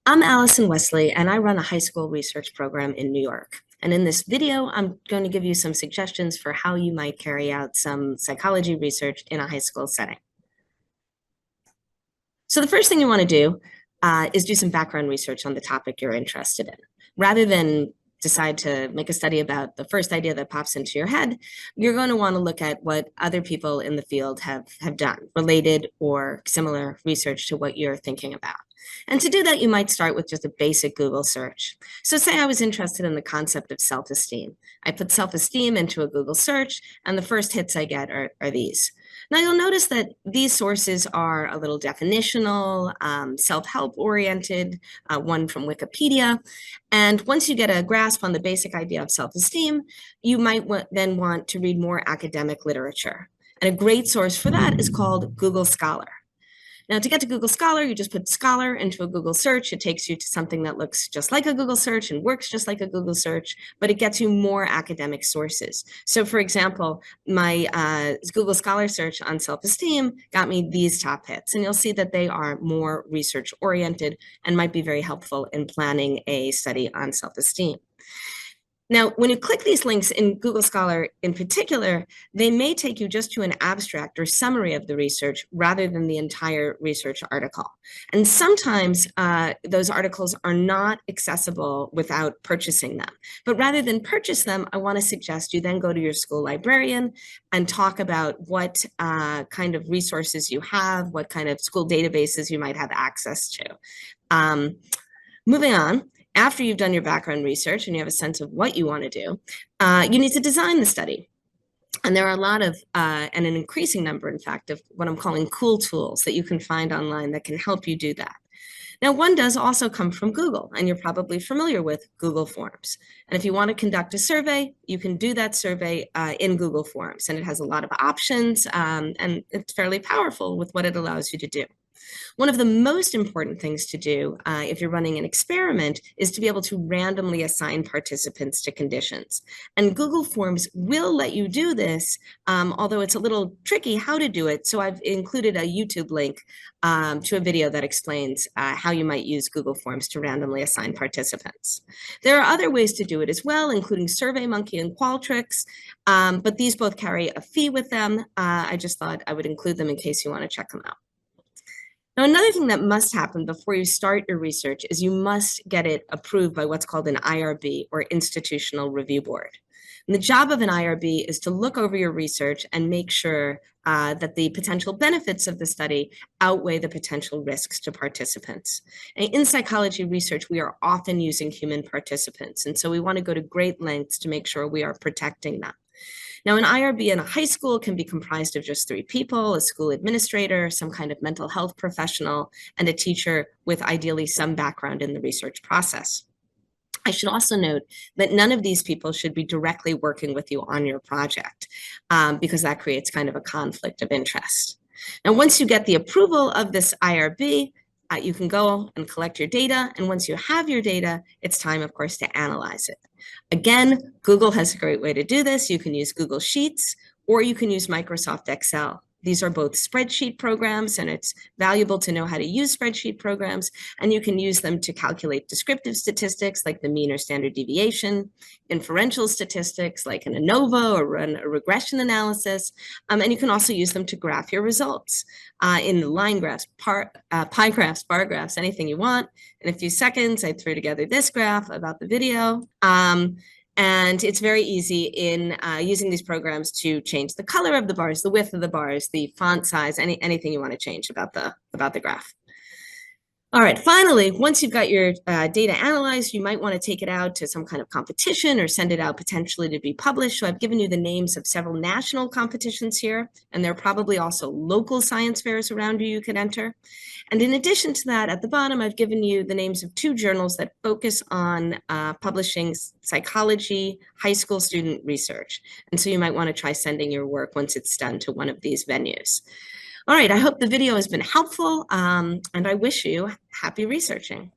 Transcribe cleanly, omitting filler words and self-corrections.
I'm Allyson Weseley, and I run a high school research program in New York. And in this video, I'm going to give you some suggestions for how you might carry out some psychology research in a high school setting. So the first thing you want to do is do some background research on the topic you're interested in. Rather than decide to make a study about the first idea that pops into your head, you're going to want to look at what other people in the field have done, related or similar research to what you're thinking about. And to do that, you might start with just a basic Google search. So say I was interested in the concept of self-esteem. I put self-esteem into a Google search, and the first hits I get are these. Now you'll notice that these sources are a little definitional, self-help oriented, one from Wikipedia. And once you get a grasp on the basic idea of self-esteem, you might then want to read more academic literature. And a great source for that is called Google Scholar. Now, to get to Google Scholar, you just put Scholar into a Google search. It takes you to something that looks just like a Google search and works just like a Google search, but it gets you more academic sources. So for example, my Google Scholar search on self-esteem got me these top hits, and you'll see that they are more research oriented and might be very helpful in planning a study on self-esteem. Now, when you click these links in Google Scholar in particular, they may take you just to an abstract or summary of the research rather than the entire research article. And sometimes those articles are not accessible without purchasing them. But rather than purchase them, I want to suggest you then go to your school librarian and talk about what kind of resources you have, what kind of school databases you might have access to. Moving on. After you've done your background research and you have a sense of what you want to do, you need to design the study. And there are a lot of, and an increasing number, in fact, of what I'm calling cool tools that you can find online that can help you do that. Now, one does also come from Google, and you're probably familiar with Google Forms. And if you want to conduct a survey, you can do that survey in Google Forms. And it has a lot of options, and it's fairly powerful with what it allows you to do. One of the most important things to do if you're running an experiment is to be able to randomly assign participants to conditions. And Google Forms will let you do this, although it's a little tricky how to do it. So I've included a YouTube link to a video that explains how you might use Google Forms to randomly assign participants. There are other ways to do it as well, including SurveyMonkey and Qualtrics, but these both carry a fee with them. I just thought I would include them in case you want to check them out. Now, another thing that must happen before you start your research is you must get it approved by what's called an IRB, or Institutional Review Board. And the job of an IRB is to look over your research and make sure that the potential benefits of the study outweigh the potential risks to participants. And in psychology research, we are often using human participants, and so we want to go to great lengths to make sure we are protecting them. Now, an IRB in a high school can be comprised of just 3 people: a school administrator, some kind of mental health professional, and a teacher with ideally some background in the research process. I should also note that none of these people should be directly working with you on your project, because that creates kind of a conflict of interest. Now, once you get the approval of this IRB, you can go and collect your data. And once you have your data, it's time, of course, to analyze it. Again, Google has a great way to do this. You can use Google Sheets, or you can use Microsoft Excel. These are both spreadsheet programs, and it's valuable to know how to use spreadsheet programs, and you can use them to calculate descriptive statistics like the mean or standard deviation, inferential statistics like an ANOVA, or run a regression analysis, and you can also use them to graph your results in line graphs, pie graphs, bar graphs, anything you want. In a few seconds, I threw together this graph about the video. And it's very easy in using these programs to change the color of the bars, the width of the bars, the font size, anything you want to change about the graph. All right, finally, once you've got your data analyzed, you might want to take it out to some kind of competition or send it out potentially to be published. So I've given you the names of several national competitions here, and there are probably also local science fairs around you could enter. And in addition to that, at the bottom, I've given you the names of 2 journals that focus on publishing psychology high school student research. And so you might want to try sending your work once it's done to one of these venues. All right, I hope the video has been helpful, and I wish you happy researching.